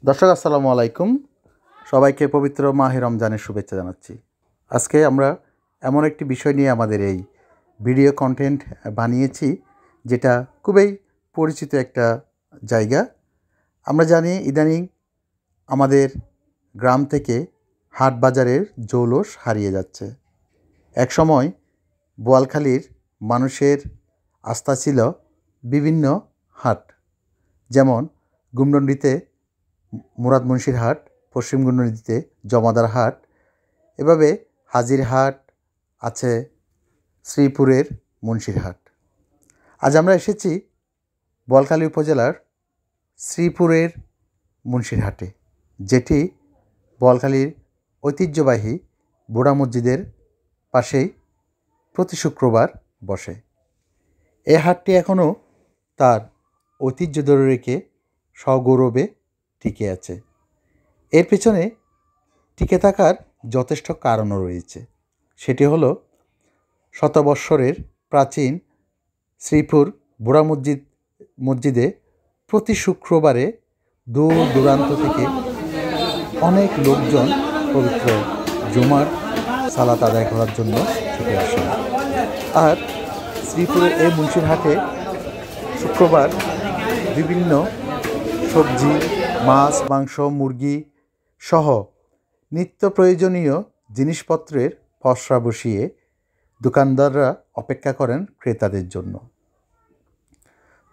দর্শক আসসালামু আলাইকুম। সবাইকে পবিত্র মাহে রমজানের শুভেচ্ছা জানাচ্ছি। আজকে আমরা এমন একটি বিষয় নিয়ে আমাদের এই ভিডিও কন্টেন্ট বানিয়েছি, যেটা খুবই পরিচিত একটা জায়গা। আমরা জানি ইদানিং আমাদের গ্রাম থেকে হাট বাজারের জৌলুস হারিয়ে যাচ্ছে। একসময় বোয়ালখালীর মানুষের আস্থা ছিল বিভিন্ন হাট, যেমন গুমডন্ডিতে মুরাদ মুন্সির হাট, পশ্চিম গুমডন্ডিতে জমাদার হাট, এভাবে হাজির হাট আছে, শ্রীপুরের মুন্সির হাট। আজ আমরা এসেছি বোয়ালখালী উপজেলার শ্রীপুরের মুন্সির হাটে, যেটি বোয়ালখালীর ঐতিহ্যবাহী বুড়া মসজিদের পাশেই প্রতি শুক্রবার বসে। এই হাটটি এখনও তার ঐতিহ্য ধরে রেখে সগৌরবে টিকে আছে। এর পেছনে টিকে থাকার যথেষ্ট কারণও রয়েছে। সেটি হলো শতবৎসরের প্রাচীন শ্রীপুর বুড়া মসজিদে প্রতি শুক্রবারে দূর দূরান্ত থেকে অনেক লোকজন পবিত্র জুমার সালাত আদায় করার জন্য ছুটে আসেন। আর শ্রীপুরের এই মুন্সির হাটে শুক্রবার বিভিন্ন সবজি, মাছ, মাংস, মুরগি সহ নিত্য প্রয়োজনীয় জিনিসপত্রের পসরা বসিয়ে দোকানদাররা অপেক্ষা করেন ক্রেতাদের জন্য।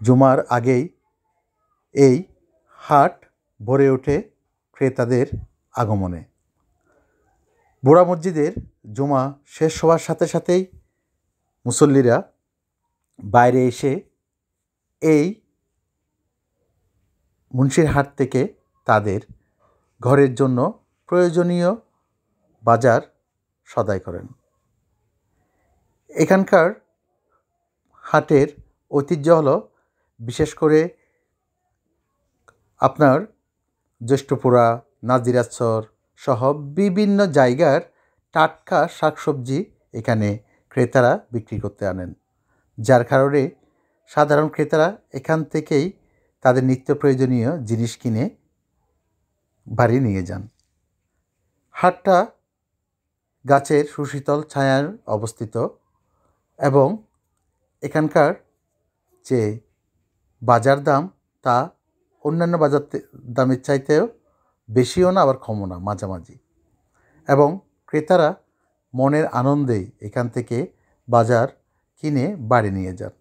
জুমার আগেই এই হাট ভরে ওঠে ক্রেতাদের আগমনে। বুড়া মসজিদের জুমা শেষ হওয়ার সাথে সাথেই মুসল্লিরা বাইরে এসে এই মুন্সির হাট থেকে তাদের ঘরের জন্য প্রয়োজনীয় বাজার সদাই করেন। এখানকার হাটের ঐতিহ্য হলো বিশেষ করে আপনার জ্যৈষ্ঠপুরা, নাজিরাচর সহ বিভিন্ন জায়গার টাটকা শাকসবজি এখানে ক্রেতারা বিক্রি করতে আনেন, যার কারণে সাধারণ ক্রেতারা এখান থেকেই তাদের নিত্য প্রয়োজনীয় জিনিস কিনে বাড়ি নিয়ে যান। হাটটা গাছের সুশীতল ছায়ার অবস্থিত এবং এখানকার যে বাজার দাম তা অন্যান্য বাজার দামের চাইতেও বেশিও না, আবার কমও না, মাঝামাঝি। এবং ক্রেতারা মনের আনন্দেই এখান থেকে বাজার কিনে বাড়ি নিয়ে যান।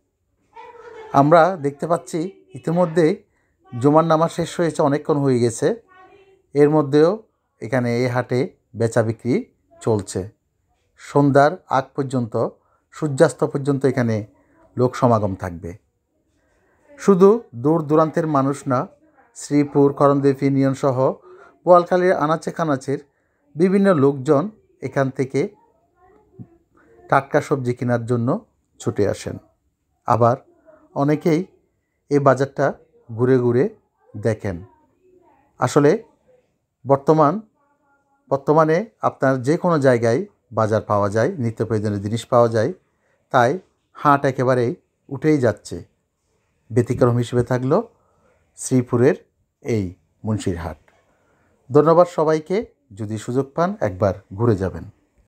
আমরা দেখতে পাচ্ছি ইতিমধ্যেই জুমার নামাজ শেষ হয়েছে, অনেকক্ষণ হয়ে গেছে। এর মধ্যেও এখানে এই হাটে বেচা বিক্রি চলছে। সন্ধ্যার আগ পর্যন্ত, সূর্যাস্ত পর্যন্ত এখানে লোক সমাগম থাকবে। শুধু দূর দূরান্তের মানুষ না, শ্রীপুর, করণদেব ইউনিয়ন সহ বোয়ালখালীর আনাচে কানাচের বিভিন্ন লোকজন এখান থেকে টাটকা সবজি কেনার জন্য ছুটে আসেন। আবার অনেকেই এই বাজারটা ঘুরে ঘুরে দেখেন। আসলে বর্তমানে আপনার যে কোনো জায়গায় বাজার পাওয়া যায়, নিত্য প্রয়োজনীয় জিনিস পাওয়া যায়, তাই হাট একেবারেই উঠেই যাচ্ছে। ব্যতিক্রম হিসেবে থাকলো শ্রীপুরের এই মুন্সির হাট। ধন্যবাদ সবাইকে। যদি সুযোগ পান একবার ঘুরে যাবেন।